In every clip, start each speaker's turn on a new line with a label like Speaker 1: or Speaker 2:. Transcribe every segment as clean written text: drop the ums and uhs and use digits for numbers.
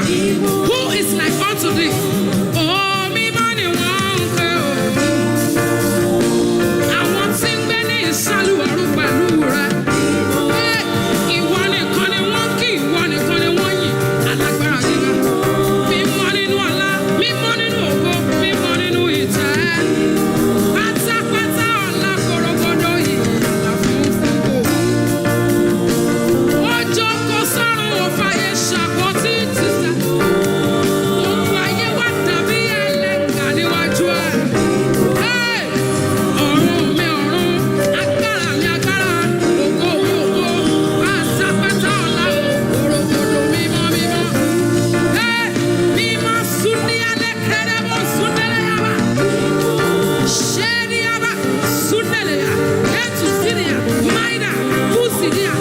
Speaker 1: Who is like unto thee? Oh, me money won't go. I want sing Benny Salu Arubalura. Ìwọ nìkan ni wọ́n kì, ìwọ nìkan ni wọ́n yìn. Alágbára gíga. Mímọ́ nínú ọlá, mímọ́ nínú ògo, mímọ́ nínú ìtẹ́. Pátápátá ọlá korogodo yìí là fún gbogbo. Ó jókòó sọ́run ó fàyè ṣàkótí tìsẹ̀. Gbogbo ayé wá dàbí ẹlẹ́ngà níwájú ẹ̀. Ọ̀run mi ọ̀run, agbára mi agbára, ògo mi ògo. Pátápátá ọlá korogodo mímọ́ mímọ́. Mímọ́ súnìyàlẹ̀ kẹ́rẹ́bọ̀ súnìyàlẹ̀. Shediaba Sundelea, Etu Sidia, Maida, Usidia.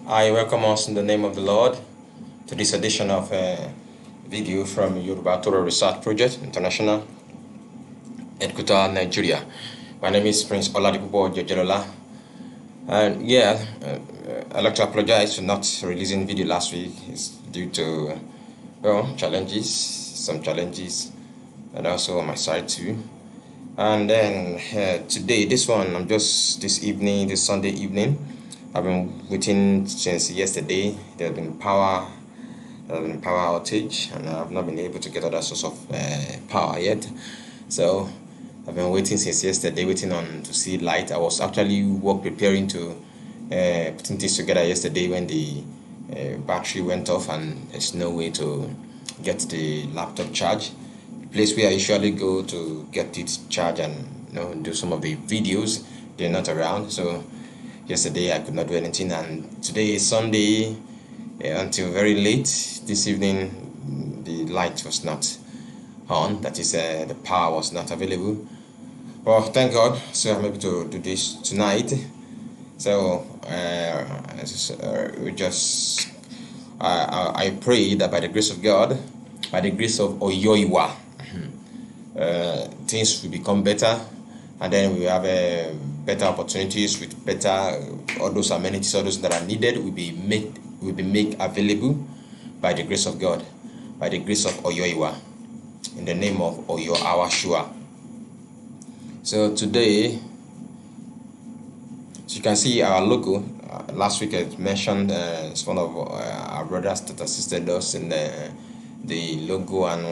Speaker 2: I welcome us in the name of the Lord to this edition of video from Yoruba Torah Research Project International, Headquarters, Nigeria. My name is Prince Oladipupo Jejelola. And I'd like to apologize for not releasing video last week. It's due to some challenges, and also on my side too. And then today, this Sunday evening, I've been waiting since yesterday. There's been power outage, and I've not been able to get other source of power yet. So I've been waiting since yesterday, to see light. I was actually preparing to putting things together yesterday when the battery went off and there's no way to get the laptop charged. The place where I usually go to get it charged and do some of the videos, they're not around. So yesterday I could not do anything, and today is Sunday until very late this evening the light was not on, that is the power was not available. Well, thank God, so I'm able to do this tonight. So I pray that by the grace of God, by the grace of Oyoiwa, things will become better, and then we have better opportunities with better all those amenities, all those that are needed will be made available by the grace of God, by the grace of Oyoiwa, in the name of Oyo Awashua. So today, as you can see our logo, last week I mentioned it's one of our brothers that assisted us in the logo and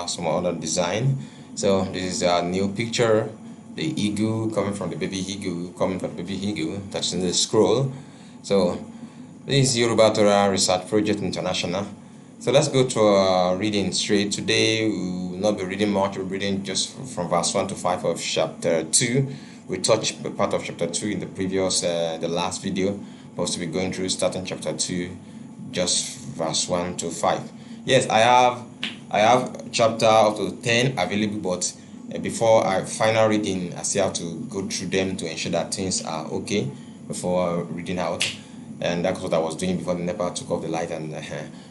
Speaker 2: some other design. So this is our new picture, the eagle coming from the baby eagle, that's in the scroll. So this is Yoruba Torah Research Project International. So let's go to our reading straight. Today we will not be reading much, we're reading just from verse 1 to 5 of chapter 2. We touched part of chapter 2 in the previous, the last video. Supposed to be going through starting chapter 2, just verse 1 to 5. Yes, I have chapter up to 10 available, but before I final reading, I still have to go through them to ensure that things are okay before reading out. and that's what I was doing before the NEPA took off the light. And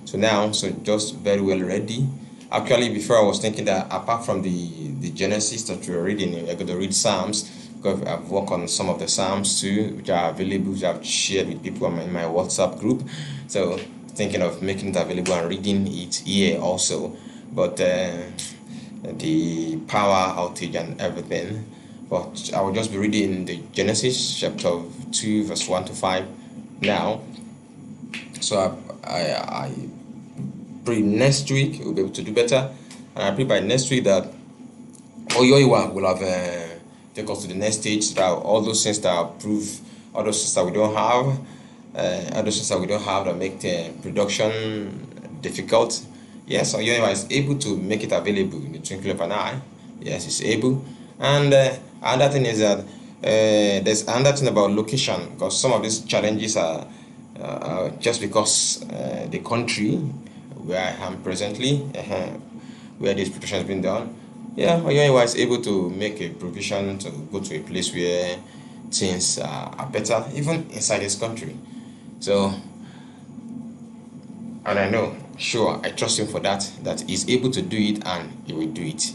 Speaker 2: so now, so just very well ready. Actually, before I was thinking that apart from the Genesis that we're reading, I'm going to read Psalms, because I've worked on some of the Psalms too, which are available, which I've shared with people in my WhatsApp group. So thinking of making it available and reading it here also, but the power outage and everything. But I will just be reading the Genesis chapter 2 verse 1 to 5 now. So I pray next week we'll be able to do better, and I pray by next week that Oyoiwa will have take us to the next stage, that all those things that approve, all those things that we don't have, that make the production difficult. Yes, Oyoiwa is able to make it available in the twinkling of an eye. Yes, it's able. And another thing is that there's another thing about location, because some of these challenges are just because the country where I am presently, where this production has been done. Yeah, Oyoiwa is able to make a provision to go to a place where things are better, even inside this country. So, and I know, sure, I trust him for that he's able to do it, and he will do it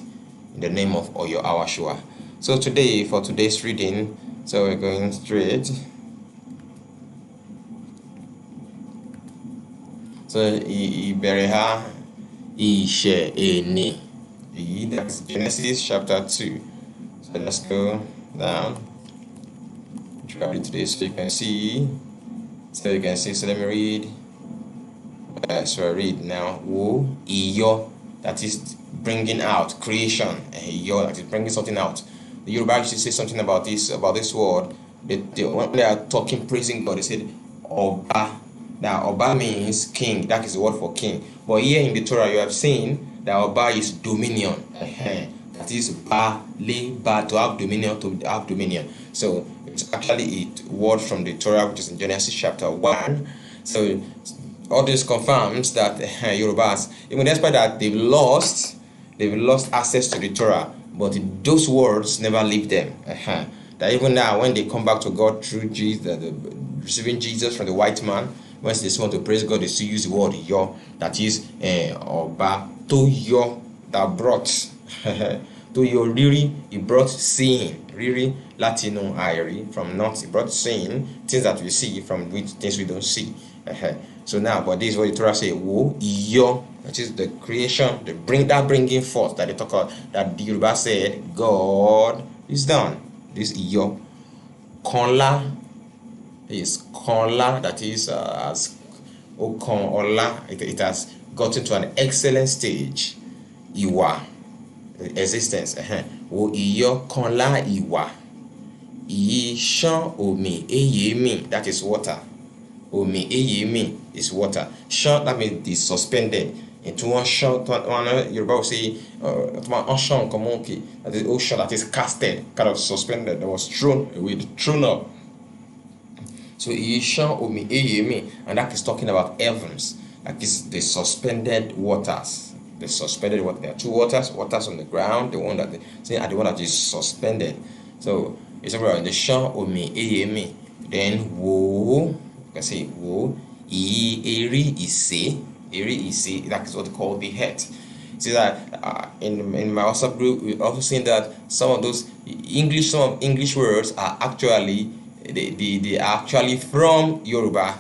Speaker 2: in the name of Oyo Awashua. So today, for today's reading, so we're going straight. So Ìbẹ̀rẹ̀ ha ìṣẹ̀ èní. That's Genesis chapter 2. So let's go down. Try it today so you can see. So let me read. So I read now. Wo iyo, that is bringing out creation. Iyo, that is bringing something out. The Yoruba used to say something about this word. When they are talking, praising God, they said Oba. Now Oba means king. That is the word for king. But here in the Torah, you have seen that Oba is dominion. That is ba, to have dominion, So it's actually a word from the Torah, which is in Genesis chapter 1. So all this confirms that Yorubas, even despite that they've lost access to the Torah, but those words never leave them. That even now, when they come back to God through Jesus, receiving Jesus from the white man, once they want to praise God, they still use the word yo, that is Oba to yo, that brought to yo riri, he brought seeing, riri Latino Irie from not, he brought seeing things that we see from which things we don't see. So now, but this is what the Torah say, wo yo, which is the creation, bringing forth that they talk about, that the Yoruba said God is done. This yo konla is konla, that is as okon ola, it has gotten to an excellent stage. Iwa, existence. Wo iyo konla iwa. Ishan omi eyemi, that is water. Omi eyemi is water. Shan, that means the suspended into one shot. One Yoruba will say one ocean komonki, that is ocean that is casted, kind of suspended, that was thrown away, thrown up. So Ishan omi eyemi, and that is talking about heavens. That is the suspended waters. The suspended water. There are two waters on the ground, the one that the one that is suspended. So it's about the Shan omi eyemi. Then wo, you can say wo, eri ise, that is what they call the head. See that in my WhatsApp group, we also seen that some of English words are actually they are actually from Yoruba,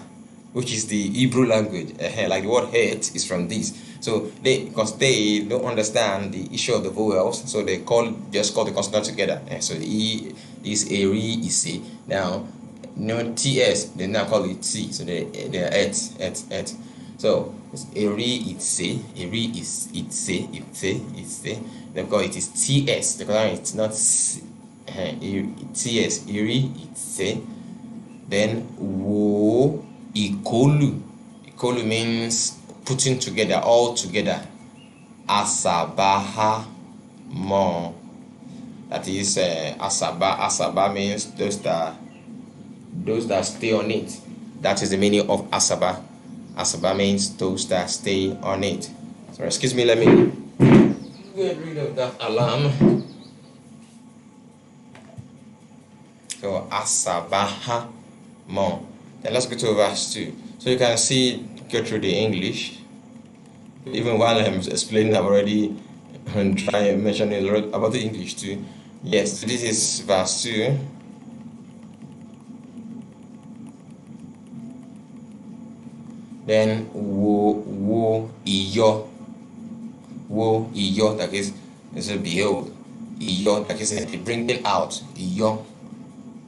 Speaker 2: which is the Hebrew language. Like the word head is from this. So because they don't understand the issue of the vowels, so they just call the consonant together. So the E is eri ise. Now TS, they now call it T, so they are et. So it's eri itse, because it is TS, because it's not TS, eri itse. Then wo ikolu. Ikolu means putting together, all together. Asabaha mo. That is asaba means those that stay on it. That is the meaning of asaba. Asaba means those that stay on it. So excuse me, let me get rid of that alarm. So asabaha mo. Then let's go to verse 2. So you can see, go through the English. Even while I'm explaining, I'm already trying to mention about the English too. Yes, so this is verse 2. Then wo iyo, that is a behold. Iyo, that is a bringing out. Iyo.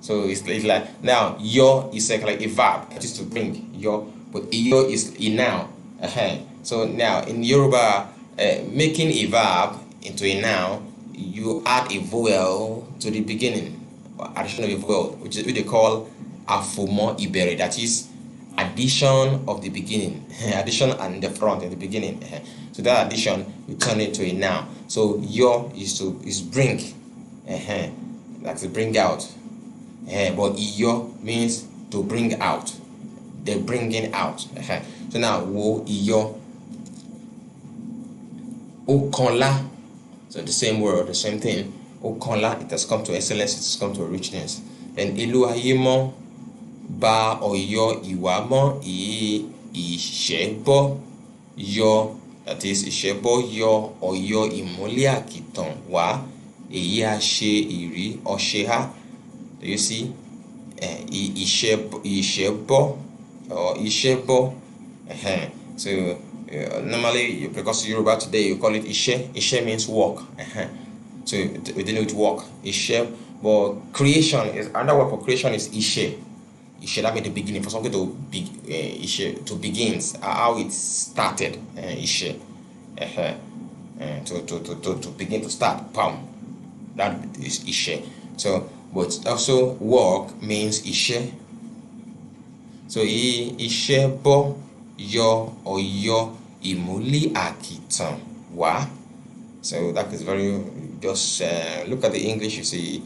Speaker 2: So it's like, now yo is like a verb, that is to bring yo, but iyo is a noun. So now in Yoruba, making a verb into a noun, you add a vowel to the beginning, or addition of a vowel, which they call afomo ibere, that is addition of the beginning, addition and the front in the beginning. So that addition we turn it to a noun. So yo is bring, that's to bring out. But iyo means to bring out, the bringing out. So now wo iyo, okanla, so the same word, the same thing. Okanla, it has come to excellence, it has come to richness. Then eluayimo ba oyo iwamo ishebo yo, that is ishebo yo oyo ìmọ́lẹ̀ àkìtàn wá èyí a ṣe ìrí ọṣẹ. Do you see? Ishebo or ishebo. So normally, because Yoruba today you call it ishe. Ishe means walk. So we denote walk. Ishe, but creation is another word for creation is ishe. Ishe, that means the beginning, for something to be ishe, to begins, how it started. Ishe, to begin to start. Pam, that is ishe. So, but also work means ishe. So ishe bo yo oyo ìmọ́lẹ̀ àkìtàn wá. So that is very, just look at the English, you see,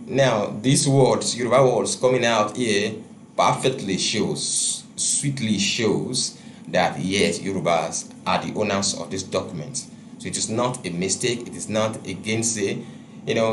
Speaker 2: now these words, Yoruba words coming out here perfectly shows, sweetly shows that yes, Yorubas are the owners of this document. So it is not a mistake, it is not against, say,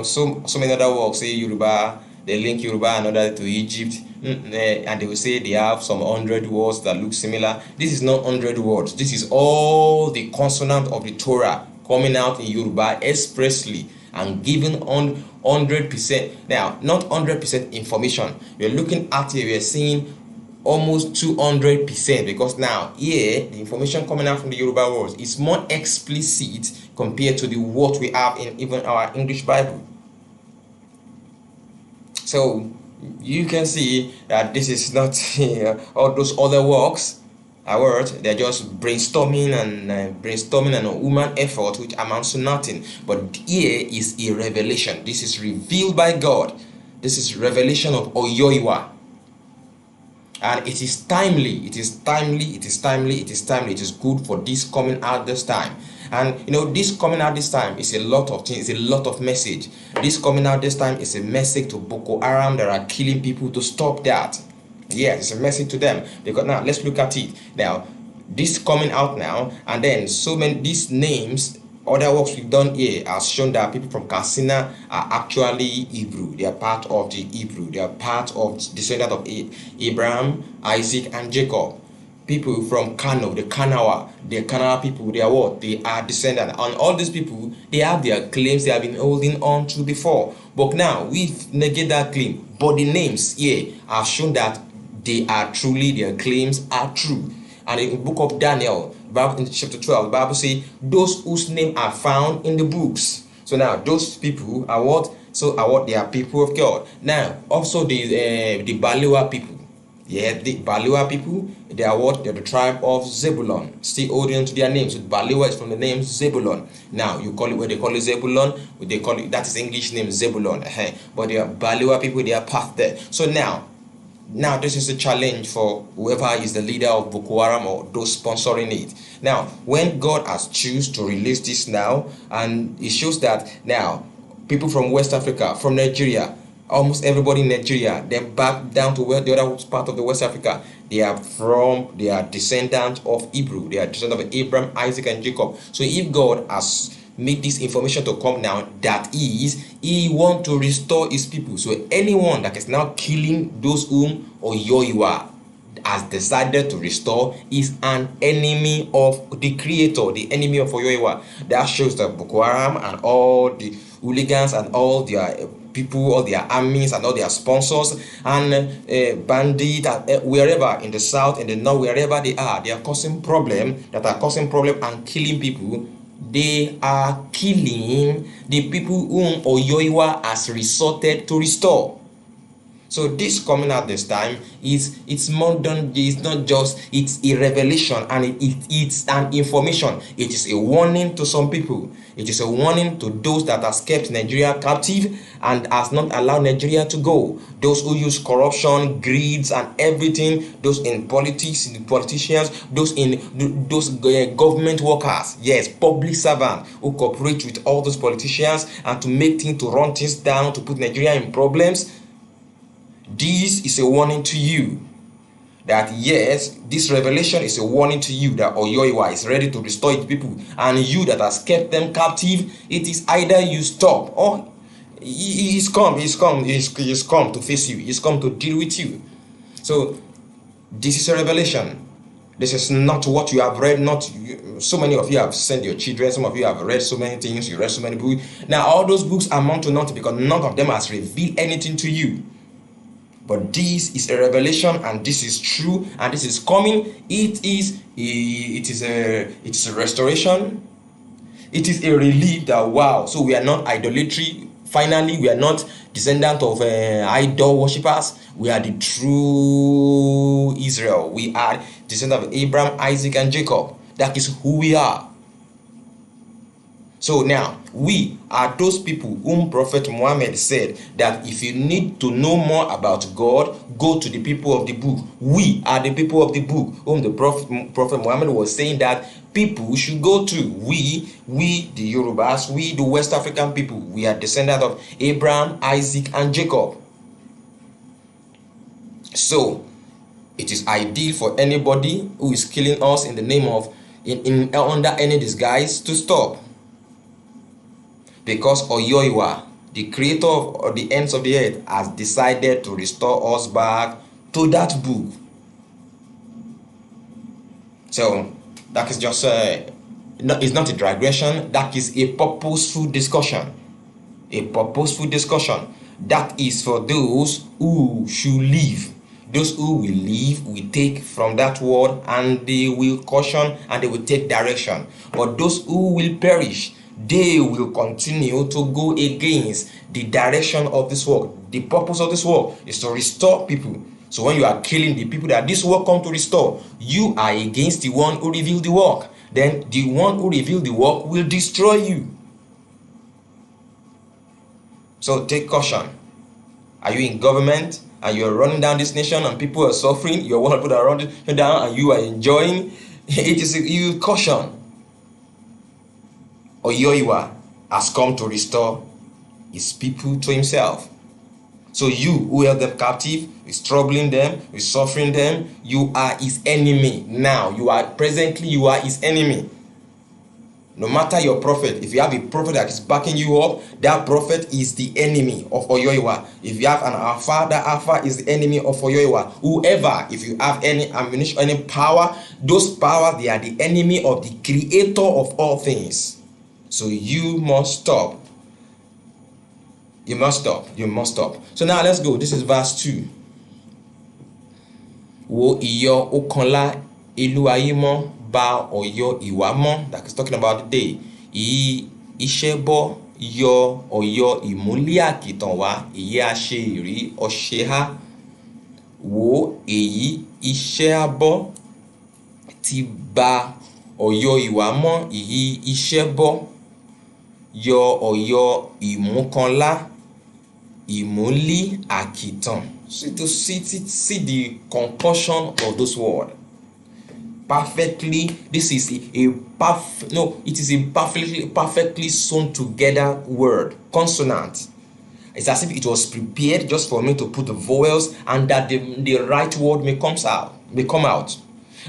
Speaker 2: so many other works say Yoruba, they link Yoruba and other to Egypt, and they will say they have some 100 words that look similar. This is not 100 words. This is all the consonant of the Torah coming out in Yoruba expressly and given on 100%. Now, not 100% information. You're looking at it, we're seeing almost 200%, because now here the information coming out from the Yoruba words is more explicit compared to the what we have in even our English Bible. So you can see that this is not all those other works, they're just brainstorming and human effort which amounts to nothing. But here is a revelation. This is revealed by God. This is revelation of Oyoiwa. And it is timely, it is good for this coming out this time. And this coming out this time is a lot of things, it's a lot of message. This coming out this time is a message to Boko Haram that are killing people to stop that. Yes, it's a message to them. Because now let's look at it. Now, this coming out now, and then so many these names, other works we've done here has shown that people from Katsina are actually Hebrew. They are part of the Hebrew. They are part of descendant of Abraham, Isaac, and Jacob. People from Kano, the Kanawa people, they are what? They are descendants. And all these people, they have their claims they have been holding on to before. But now, we negate that claim. But the names here have shown that they are truly, their claims are true. And in the book of Daniel, in chapter 12, the Bible says, those whose name are found in the books. So now, those people are what? They are people of God. Now, also the Balewa people. Yeah, the Balewa people, they are what? They're the tribe of Zebulun. Still holding to their names. So Balewa is from the name Zebulun. Now, you call it, where they call it Zebulun, they call it, that is English name Zebulun. But they are Balewa people, they are part there. So now this is a challenge for whoever is the leader of Boko Haram or those sponsoring it. Now, when God has chosen to release this now, and it shows that now people from West Africa, from Nigeria, almost everybody in Nigeria, then back down to where the other part of the West Africa, they are descendants of Hebrew. They are descendants of Abraham, Isaac, and Jacob. So if God has made this information to come now. That is, he want to restore his people. So anyone that is now killing those whom Oyoiwa has decided to restore is an enemy of the creator, the enemy of Oyoiwa. That shows that Boko Haram and all the hooligans and all their people, all their armies and all their sponsors and bandits wherever in the south, in the north, wherever they are causing problem, and killing people. They are killing the people whom Oyoiwa has resorted to restore. So this coming out this time it's more than, it's not just, it's a revelation and it's an information. It is a warning to some people. It is a warning to those that has kept Nigeria captive and has not allowed Nigeria to go. Those who use corruption, greeds and everything, those in politics, in the politicians, those government workers, yes, public servants who cooperate with all those politicians and to make things, to run things down, to put Nigeria in problems. This is a warning to you that yes, this revelation is a warning to you that Oyoiwa is ready to restore its people, and you that has kept them captive, it is either you stop or he's come to face you, he's come to deal with you. So this is a revelation. This is not what you have read. So many of you have sent your children. Some of you have read so many things. You read so many books. Now all those books amount to nothing because none of them has revealed anything to you. But this is a revelation, and this is true, and this is coming. It is a restoration. It is a relief that wow. So we are not idolatry. Finally, we are not descendant of idol worshippers. We are the true Israel. We are descendant of Abraham, Isaac, and Jacob. That is who we are. So now, we are those people whom Prophet Muhammad said that if you need to know more about God, go to the people of the book. We are the people of the book whom the Prophet Muhammad was saying that people should go to. We the Yorubas, we the West African people, we are descendants of Abraham, Isaac, and Jacob. So, it is ideal for anybody who is killing us in the name of, under any disguise, to stop. Because Oyoiwa, the creator of the ends of the earth, has decided to restore us back to that book. So that is just it's not a digression. That is a purposeful discussion. A purposeful discussion. That is for those who should live. Those who will live will take from that word and they will caution and they will take direction. But those who will perish, they will continue to go against the direction of this work. The purpose of this work is to restore people. So when you are killing the people that this work come to restore, you are against the one who revealed the work. Then the one who revealed the work will destroy you. So take caution. Are you in government and you're running down this nation and people are suffering? You're one of the people that are running down and you are enjoying. It is you caution. Oyoiwa has come to restore his people to himself. So you who held them captive, is troubling them, is suffering them, you are his enemy. Now you are his enemy. No matter your prophet, if you have a prophet that is backing you up, that prophet is the enemy of Oyoiwa. If you have an Alpha, that Alpha is the enemy of Oyoiwa. Whoever, if you have any ammunition, any power, those power, they are the enemy of the creator of all things. So you must stop. You must stop. You must stop. So now let's go. This is verse 2. Wo iyo okanla ilu aye mo ba oyo iwa mo. That is talking about the day. Ishebo yo oyo imuli akitan wa iye ase iri oseha. Wo eyi ise abo ti ba oyo iwa mo iyi isebo yo oyo imukanla imuli akitan. So to see the concussion of those words perfectly. This is it is a perfectly sewn together word, consonant. It's as if it was prepared just for me to put the vowels and that the right word may come out.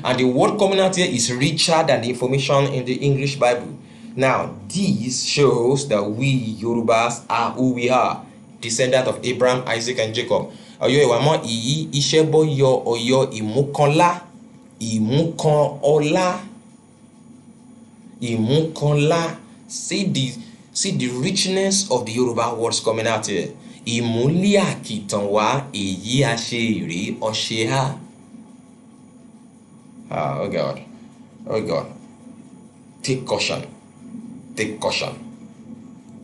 Speaker 2: And the word coming out here is richer than the information in the English Bible. Now, this shows that we Yorubas are who we are, descendant of Abraham, Isaac, and Jacob. Ọ̀yọ́ ìwà mọ́ ìyí iṣẹ́ bọ́ yọ Ọ̀yọ́ ìmúkanlá, ìmúkan ọlá, ìmúkanlá. See the richness of the Yoruba words coming out here. Ìmúlẹ̀ àkìtàn wá èyí àṣeyìrí ọṣẹ ha. Oh God, oh God. Take caution, take caution,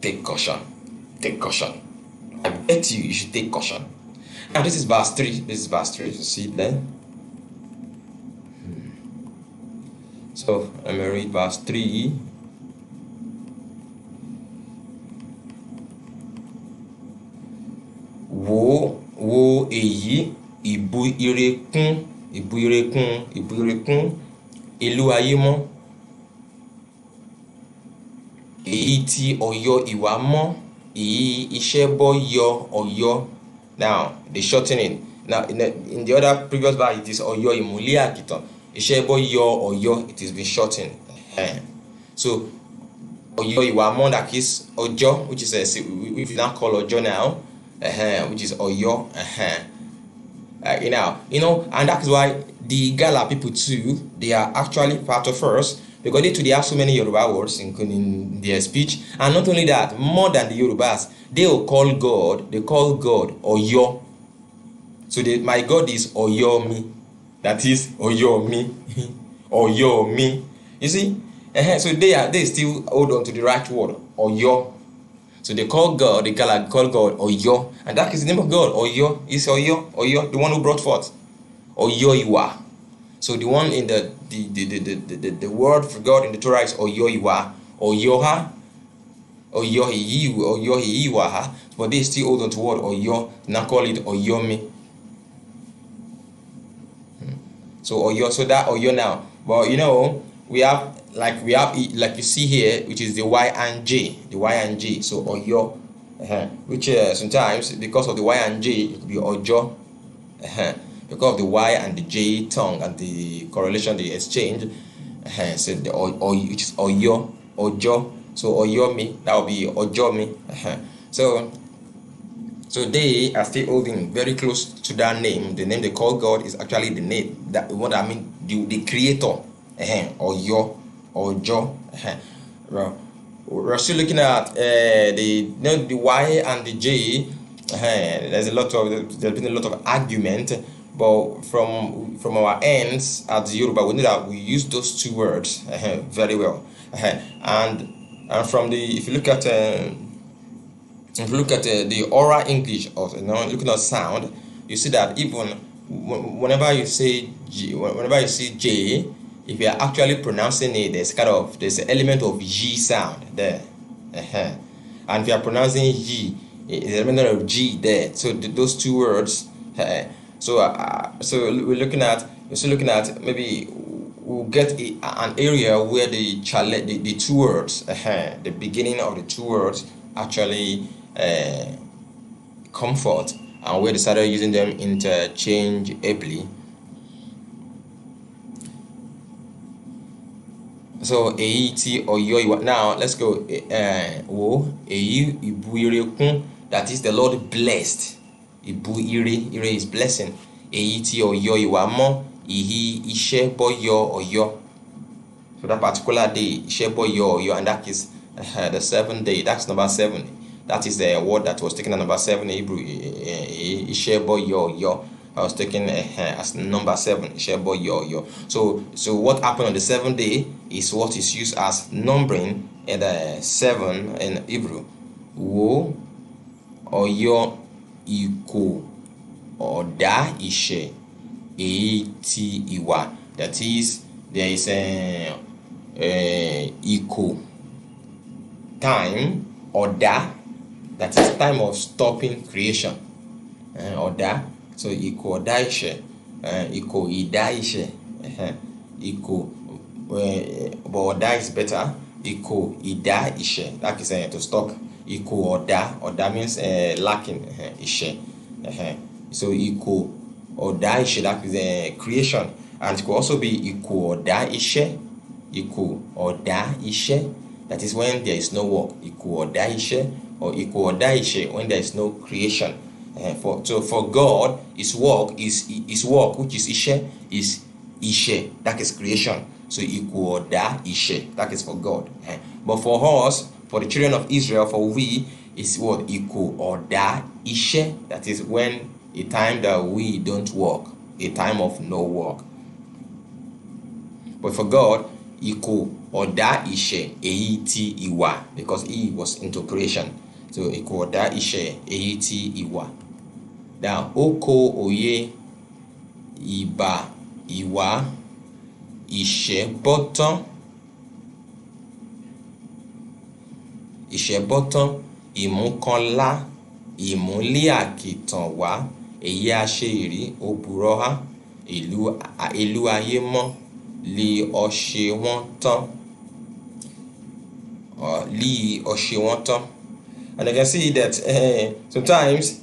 Speaker 2: take caution, take caution. I bet you should take caution. Now this is verse 3. This is verse 3. You see it there? So let me read verse 3. Wo èyí ìbú ire kún, ìbú ire kún, ìbú ire kún ìlú ayé mọ́. Èyí tí Ọ̀yọ́ ìwà mọ́, èyí iṣẹ́ bọ́ yọ Ọ̀yọ́. Now they shorten it. Now in the other previous verse it is Ọ̀yọ́ ìmúlẹ̀ àkìtàn. Iṣẹ́ bọ́ yọ Ọ̀yọ́, it is been shortened. So Ọ̀yọ́ ìwà mọ́, that is Ọjọ́, which is we now call Ọjọ́ now, which is Ọ̀yọ́. And that is why the Gala people too, they are actually part of us, because they have so many Yoruba words in their speech. And not only that, more than the Yorubas, they will call God Oyo. So my God is Oyomi. That is Oyomi. Oyomi. You see? So they still hold on to the right word, Oyo. So they call God, they call God Oyo. And that is the name of God. Oyo is Oyo, the one who brought forth. Oyo Iwa. So the one in the word for God in the Torah is Oyo Iwa, Oyoha, Oyohi Iwaha. But they still hold on to word Oyo, now call it Oyomi. So Oyo, so that Oyo now. But we have like you see here, which is the Y and J, So Oyo, which sometimes because of the Y and J, it could be Ojo. Because of the Y and the J tongue and the correlation they exchange, so which is Oyo, Ojo. So Oyomi, that will be Ojomi. So they are still holding very close to that name. The name they call God is actually the name that what I mean, the creator. Oyo, Ojo. We're still looking at the Y and the J. There's been a lot of argument. But from our ends at Yoruba, we know that we use those two words very well. And from if you look at the oral English of looking at sound, you see that even whenever you say J, if you are actually pronouncing it, there's an element of G sound there. And if you are pronouncing G, there's an element of G there. So those two words. So we're looking at maybe we'll get an area where the two words, the beginning of the two words actually come forth, and where they started using them interchangeably. So èyí Ọ̀yọ́ ìwà. Now let's go. Wo èyí ìbú ire kún, that is the Lord blessed. Ìbú ire is blessing. Èyí tí Ọ̀yọ́ ìwà mọ́, ìhí iṣẹ́ bọ́ yọ Ọ̀yọ́. So that particular day, iṣẹ́ bọ́ yọ Ọ̀yọ́, and that is the 7th day. That's number 7. That is the word that was taken at number 7 in Hebrew. Iṣẹ́ bọ́ yọ Ọ̀yọ́. I was taken as number 7. Iṣẹ́ bọ́ yọ Ọ̀yọ́. So what happened on the 7th day is what is used as numbering in the 7 in Hebrew. Wo Ọ̀yọ́ Ìkò ọ̀dá ìṣẹ̀ èyí tí ìwà. That is, there is a Ìkò time, ọ̀dá, that is time of stopping creation. Ọ̀dá, so Ìkò ọ̀dá ìṣẹ̀, Ìkò ìdá ìṣẹ̀, Ìkò, but ọ̀dá is better. Ìkò ìdá ìṣẹ̀, that is to stop. Ìkò ọ̀dá means lacking, ìṣẹ̀. So Ìkò ọ̀dá ìṣẹ̀, that is creation, and it could also be Ìkò ọ̀dá ìṣẹ̀, Ìkò ọ̀dá ìṣẹ̀, That is when there is no work. Iku ọ̀dá iṣẹ́, or iku ọ̀dá iṣẹ́, when there is no creation. So for God, His work, which is iṣẹ́, is iṣẹ́, that is creation. So iku ọ̀dá iṣẹ́, that is for God. But for us, for the children of Israel, for we, is what? Iku ọ̀dá iṣẹ́, that is when a time that we don't work, a time of no work. But for God, iku ọ̀dá iṣẹ́, èyí tí ìwà, because He was into creation. So iku ọ̀dá iṣẹ́, èyí tí ìwà. Now, oko òye, ìbà, ìwà, ìṣẹ́bọ́tán, ìmúkanlá, ìmúlé àkìtàn wá, èyí àṣẹ ìrí, òbúrọ́há, ìlú ayé mọ́, lí ọṣẹ wọ́n tán. And you can see that sometimes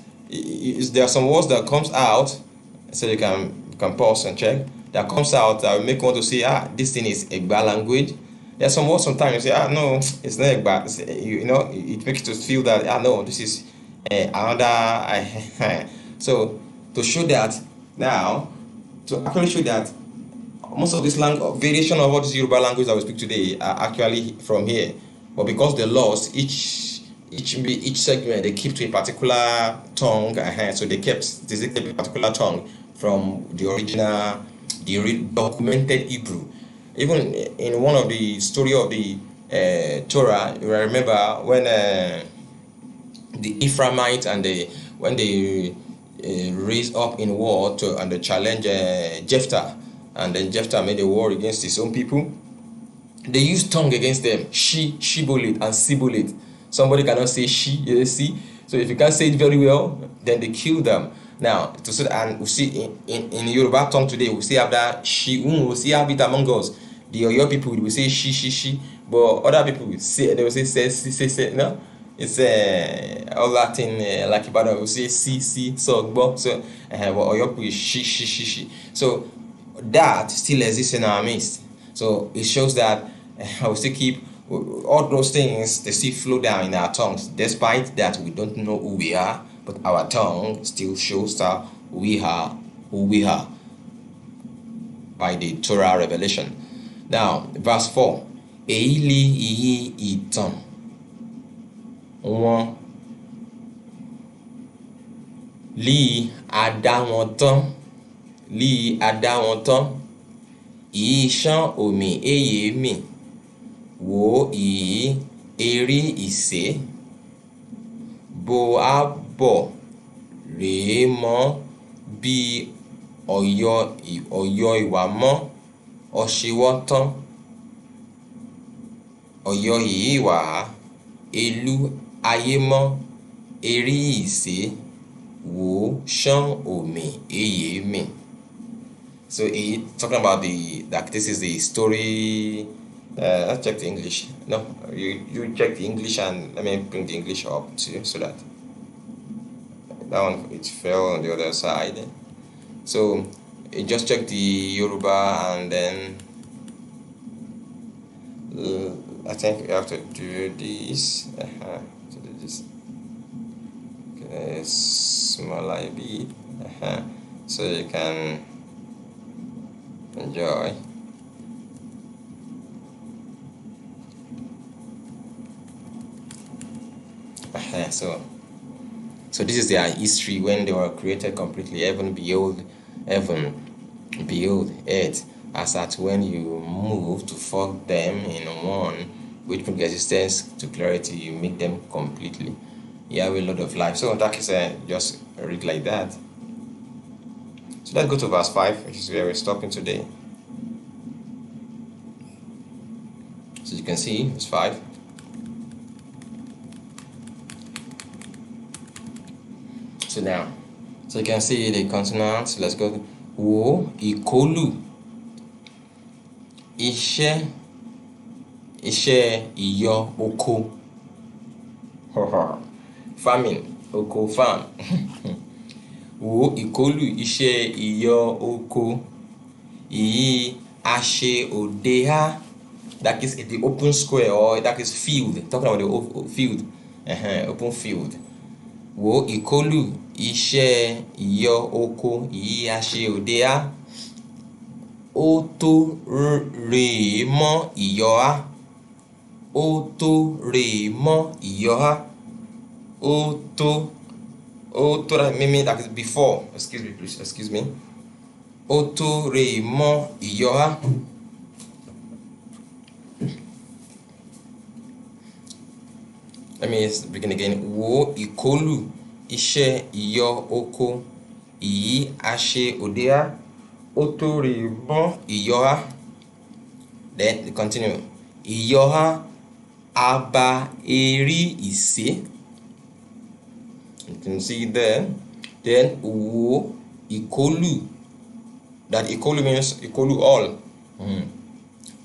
Speaker 2: there are some words that comes out, so you can pause and check, that comes out that will make you want to say, this thing is Egba language. There are some words sometimes you say, no, it's not Egba. It makes you feel that, no, this is another. So to show that now, to actually show that most of this variation of all this Yoruba language that we speak today are actually from here. But because they lost each segment, they keep to a particular tongue, so they kept a particular tongue from the original, the documented Hebrew. Even in one of the story of the Torah, you remember when the Ephraimites when they raised up in war and they challenged Jephthah, and then Jephthah made a war against his own people. They used tongue against them, shibolet and sibolet. Somebody cannot say she, you see. So if you can't say it very well, then they kill them. Now, and we see in Yoruba tongue today, we still have that she, we still have it among us. The Oyo people will say she, but other people will say, they will say, no? It's all Latin, like Ibadan will say si, so, but Oyo people is she. So that still exists in our midst. So it shows that I will still keep all those things, they still flow down in our tongues, despite that we don't know who we are, but our tongue still shows that we are who we are by the Torah revelation. Now, verse 4. Èyí li ìyí ìtàn wọn lí adá wọn tán, ìṣàn omi èyí mi, wò ìyí erí ìṣe, bó a bọ̀ rèé mọ́ bí ọ̀yọ́ ìwà mọ́ ọ̀ṣẹ́wọ́ tán, ọ̀yọ́ yìí wà ìlú ayé mọ́ erí ìṣe, wò ṣàn omi èyí mi. So talking about that this is the story. Let's check the English. No, you check the English and let me bring the English up too, so that one it fell on the other side. So you just check the Yoruba and then I think you have to do this. To do this. Okay, smaller a bit. So you can enjoy. So this is their history when they were created completely. Heaven, behold, earth, as at when you move to form them in one, which brings existence to clarity, you make them completely. You have a lot of life. So that is just read like that. So let's go to verse 5, which is where we're stopping today. So you can see verse 5. So you can see the consonants. Let's go. Wo, ìkọlù, iṣẹ́ ìyọ oko. Farming, oko farm. Wo, ìkọlù, iṣẹ́ ìyọ oko. Ìyí àṣẹ òde há, that is the open square, or that is field, talking about the field, open field. Wo ìkọlù iṣẹ́ ìyọ oko yìí a ṣe òde á, ó tó rèé mọ́ ìyọ á, ó tó rèé mọ́ ìyọ á, ó tó that meaning that is before, excuse me, ó tó rèé mọ́ ìyọ á. Let me begin again. Wo ìkọlù iṣẹ́ ìyọ oko yìí a ṣe òde á, ó tó rèé mọ́ ìyọ á. Then continue. Ìyọ á aba eri ìṣe. You can see there. Then wo ìkọlù. That ìkọlù means ìkọlù all.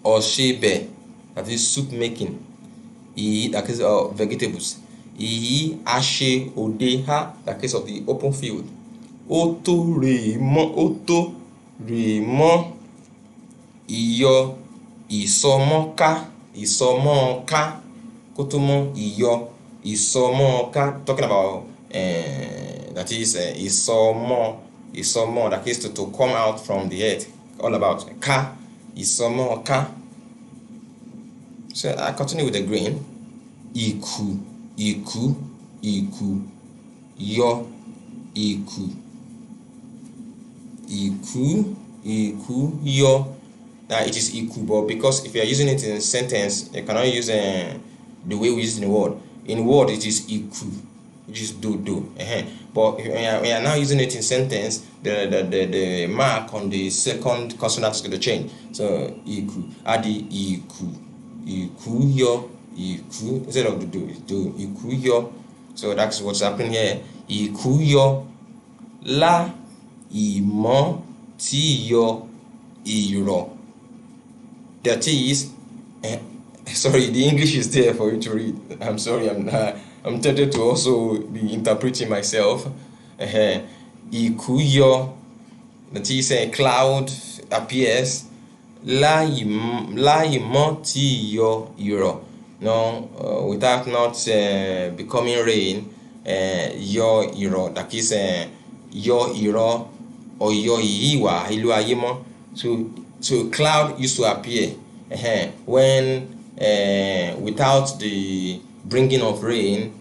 Speaker 2: Ọ̀ṣẹ̀bẹ̀, that is soup making. That is vegetables. Ìyí a ṣe òde á, that case of the open field. Ó tó rèé mọ́ ìyọ ìsọmọ́ká, kó tó mọ́ ìyọ ìsọmọ́ká, talking about that is ìsọmọ́, that is to come out from the earth, all about ká, ìsọmọ́ká. So I continue with the green. Ìkù, yọ, ìkù, yọ. Now it is ìkù, but because if you are using it in a sentence, you cannot use the way we use it in the word. In word, it is ìkù, which is do. But when you are now using it in sentence, the mark on the second consonant is going to change. So ìkù, adi ìkù yọ, ìkù, instead of do, ìkù yọ. So that's what's happening here. Ìkù yọ, la ìmọ̀ tí yọ ìrọ̀. That is, sorry, the English is there for you to read. I'm sorry, I'm tempted to also be interpreting myself. Ìkù yọ, that is a cloud appears. La ìmọ̀ tí yọ ìrọ̀. No, without not becoming rain, yọ ìrọ̀, that is yọ ìrọ̀, or yọ ìyíwà ìlú ayé mọ́. So cloud used to appear when without the bringing of rain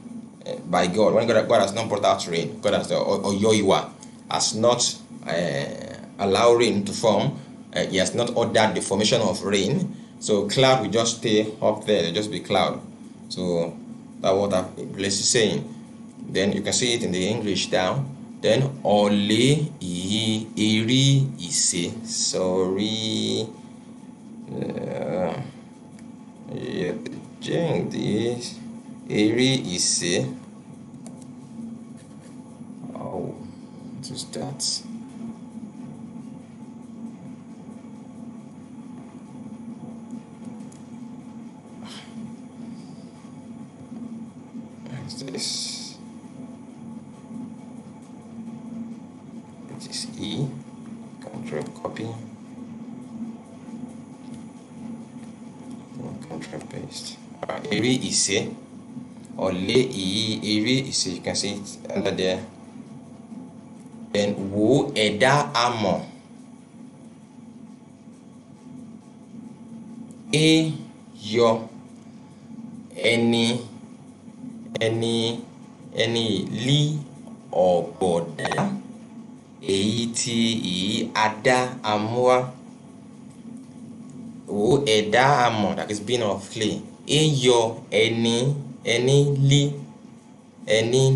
Speaker 2: by God, when God has not brought out rain, God has or Yoiwa has not allowed rain to form. He has not ordered the formation of rain. So cloud will just stay up there, it'll just be cloud. So that's what that place is saying. Then you can see it in the English down. Then ọ̀lẹ ìyí eri ìṣe. Sorry. Change this. Eri ìṣe. Oh, what is that? This is E, Control copy, Control paste. Eri ìṣe, ọ̀lẹ ìyí eri ìṣe, you can see it under there. Then wo ẹ̀dá amọ̀, yọ ẹni lí ọ̀bọ̀dá, èyí tí ìyí adá amúwá. Wo ẹ̀dá amọ̀, that is being of clay. Yọ ẹni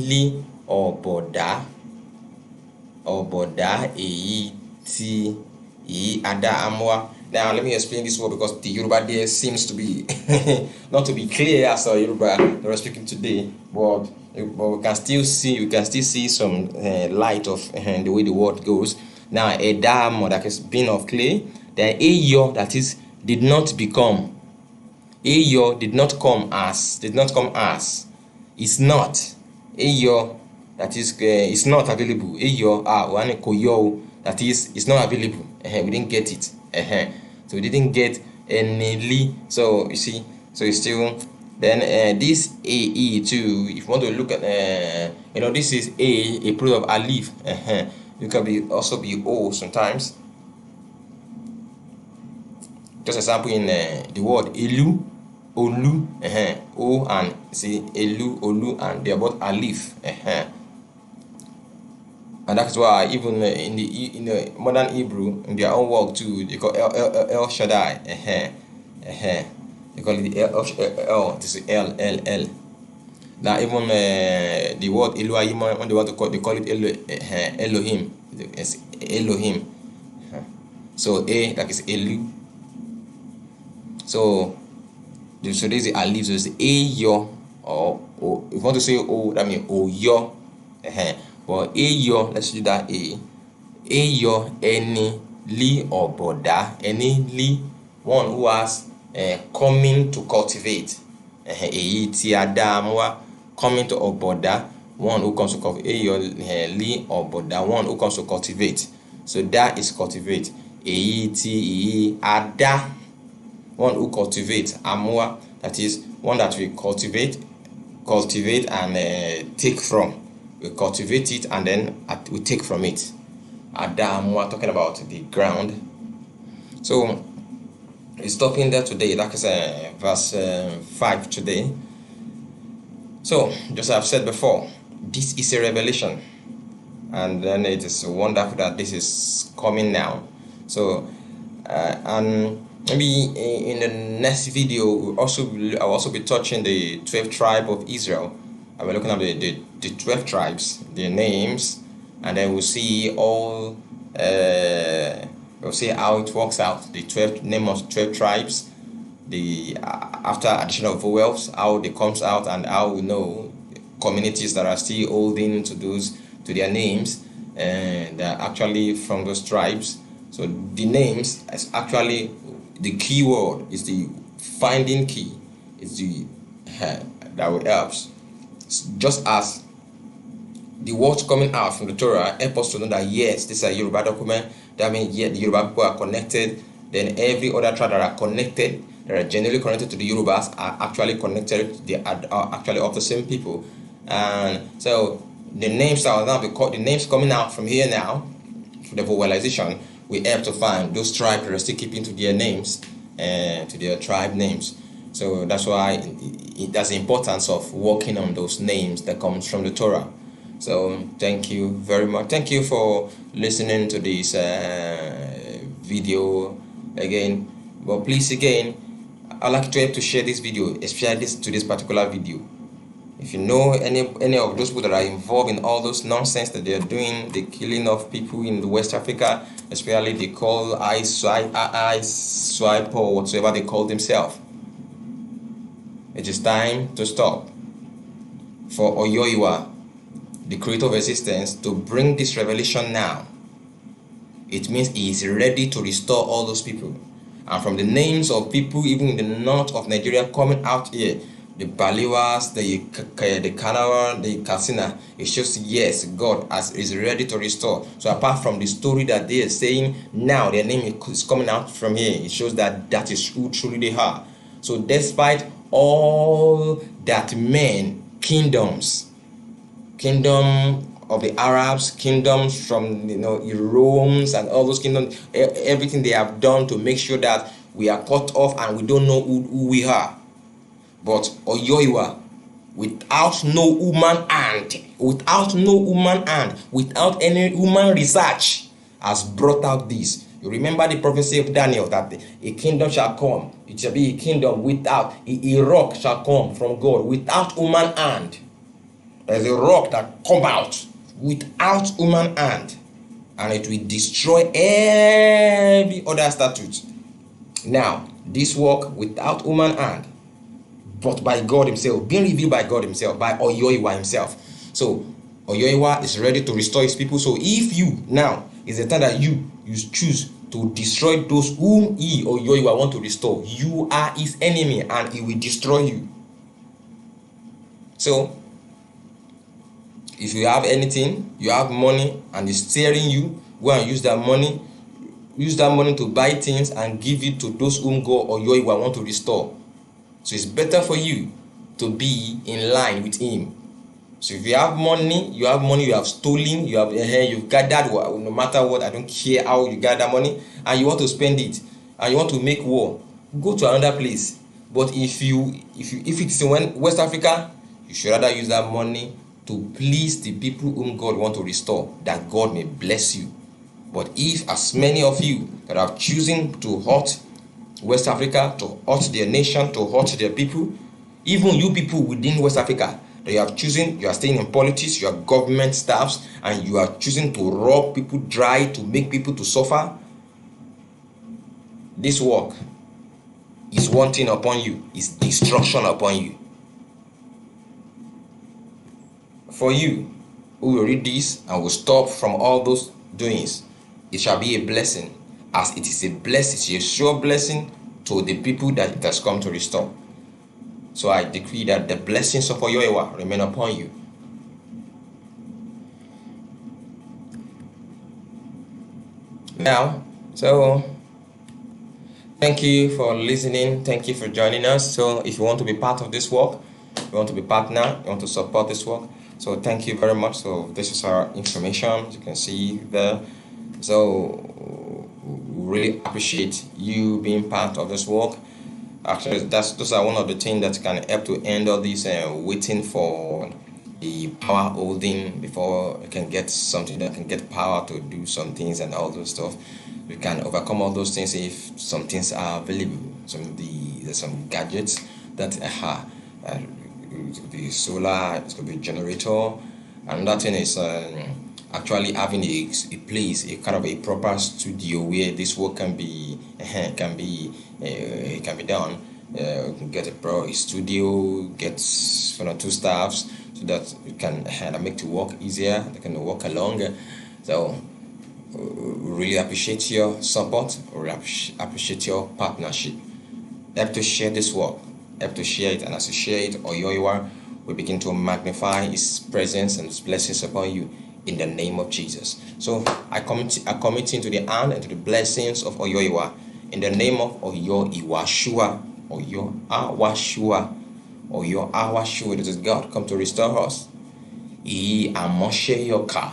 Speaker 2: lí ọ̀bọ̀dá, èyí tí ìyí adá amúwá. Now let me explain this word, because the Yoruba there seems to be not to be clear as a Yoruba that we're speaking today, but we can still see some light of the way the word goes. Now ẹ̀dá that is being of clay. Then eyọ, that is did not become. Eyọ did not come as. It's not. Eyọ, that is it's not available. Eyọ kò yọ, that is it's not available. We didn't get it. So we didn't get Enili. So you see, so it's still then this AE too. If you want to look at this is a plural of alif. You can be also be O sometimes. Just example in the word elu, olu, o and see elu, olu, and they are both alif. And that's why even in the modern Hebrew, in their own work too, they call El Shaddai. They call it El. This is L. Now even the word Elohim, when they want to call, they call it Elohim. It's Elohim. So A, that is Elu. So this is the alif. So it's A yo, or if you want to say O, that means O yo. But Eyo, let's do that A. Eyo, any li or boda, any li, one who has coming to cultivate. Eyi ti adamwa, coming to oboda, one who comes to cultivate. Eyo li or boda, one who comes to cultivate. So that is cultivate. Eyi ti ada, one who cultivates. Amwa, that is one that we cultivate and take from. We cultivate it and then we take from it. Adam, we're talking about the ground. So it's stopping there today. That is verse 5 today. So just as I've said before, this is a revelation, and then it is wonderful that this is coming now. So and maybe in the next video I'll also be touching the 12th tribe of Israel. We're looking at the 12 tribes, their names, and then we'll see all we'll see how it works out. The 12 name of 12 tribes, the after addition of vowels, how they comes out, and how we know communities that are still holding to their names, and they're actually from those tribes. So the names is actually the key word, is the finding key, is the that will help. Just as the words coming out from the Torah help us to know that yes, this is a Yoruba document. That means the Yoruba people are connected. Then every other tribe that are connected, that are generally connected to the Yorubas, are actually connected. They are actually of the same people. And so the names that will now be called, the names coming out from here now, for the vowelization, we have to find those tribes that are still keeping to their names and to their tribe names. So that's why that's the importance of working on those names that comes from the Torah. So thank you very much. Thank you for listening to this video again. But please again, I'd like to help to share this video, especially to this particular video. If you know any of those people that are involved in all those nonsense that they are doing, the killing of people in the West Africa, especially they call ice swipe or whatsoever they call themselves, it is time to stop. For Oyoiwa, the creator of existence, to bring this revelation now, it means he is ready to restore all those people. And from the names of people even in the north of Nigeria coming out here, the Baliwas, the Kanawa, the Katsina, it shows yes, God is ready to restore. So apart from the story that they are saying now, their name is coming out from here, it shows that is who truly they are. So despite all that kingdom of the Arabs, kingdoms from Romans and all those kingdoms, everything they have done to make sure that we are cut off and we don't know who we are. But Oyoiwa, without no human hand, without any human research, has brought out this. You remember the prophecy of Daniel that a kingdom shall come. It shall be a kingdom without, a rock shall come from God without human hand. There's a rock that come out without human hand, and it will destroy every other statute. Now, this work without human hand, but by God himself, being revealed by God himself, by Oyoiwa himself. So Oyoiwa is ready to restore his people. So if you now is the time that you choose to destroy those whom he or Oyoiwa want to restore, you are his enemy and he will destroy you. So if you have anything, you have money and he's steering you, go and use that money, use that money to buy things and give it to those whom God or Yoiwa want to restore. So it's better for you to be in line with Him. So if you have money, you have stolen, you've gathered, no matter what, I don't care how you gather money, and you want to spend it, and you want to make war, go to another place. But if it's in West Africa, you should rather use that money to please the people whom God want to restore, that God may bless you. But if as many of you that have chosen to hurt West Africa, to hurt their nation, to hurt their people, even you people within West Africa, that you have chosen, you are staying in politics, you are government staffs, and you are choosing to rob people dry, to make people to suffer, this work is one thing upon you, is destruction upon you. For you who will read this and will stop from all those doings, it shall be a blessing, as it is a blessing, it's a sure blessing to the people that it has come to restore. So I decree that the blessings of Oyoewa remain upon you. Now, so thank you for listening. Thank you for joining us. So if you want to be part of this work, you want to be partner, you want to support this work, so thank you very much. So this is our information, you can see there. So we really appreciate you being part of this work. Actually, those are one of the things that can help to end all this waiting for the power holding before you can get something that can get power to do some things and all those stuff. We can overcome all those things if some things are available. There's some gadgets that it could be solar, it could be generator. Another thing is actually having a place, a kind of a proper studio where this work can be done. You can get a studio, get 2 staffs, so that you can make the work easier. They can work along. So we really appreciate your support. We appreciate your partnership. Help to share this work. Help to share it, and as you share it, Oyoiwa will begin to magnify His presence and His blessings upon you in the name of Jesus. So I commit into the hand and to the blessings of Oyoiwa in the name of Oyoiwashua, Oyoawashua, Oyoawashua. That is God come to restore us. Amosheyoka,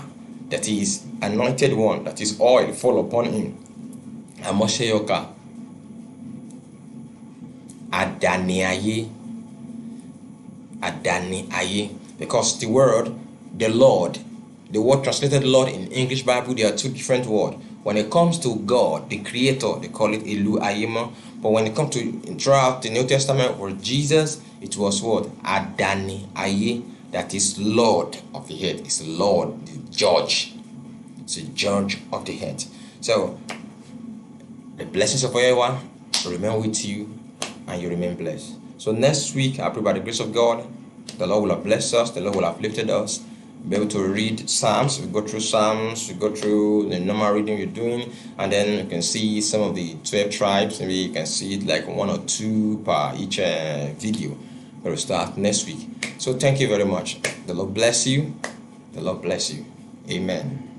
Speaker 2: that is anointed one, that is oil fall upon him. Amosheyoka. Adaniaye, because the word translated Lord in English Bible, there are 2 different words. When it comes to God, the Creator, they call it Elu Ayima. But when it comes to throughout the New Testament, for Jesus, it was what? Adani Aye, that is Lord of the head. It's Lord, the judge. It's a judge of the head. So the blessings of Oyoiwa remain with you, and you remain blessed. So next week, I pray by the grace of God, the Lord will have blessed us, the Lord will have lifted us, be able to read Psalms. We go through Psalms, we go through the normal reading we're doing, and then you can see some of the 12 tribes. Maybe you can see it like 1 or 2 per each video. We'll start next week. So thank you very much. The Lord bless you. The Lord bless you. Amen.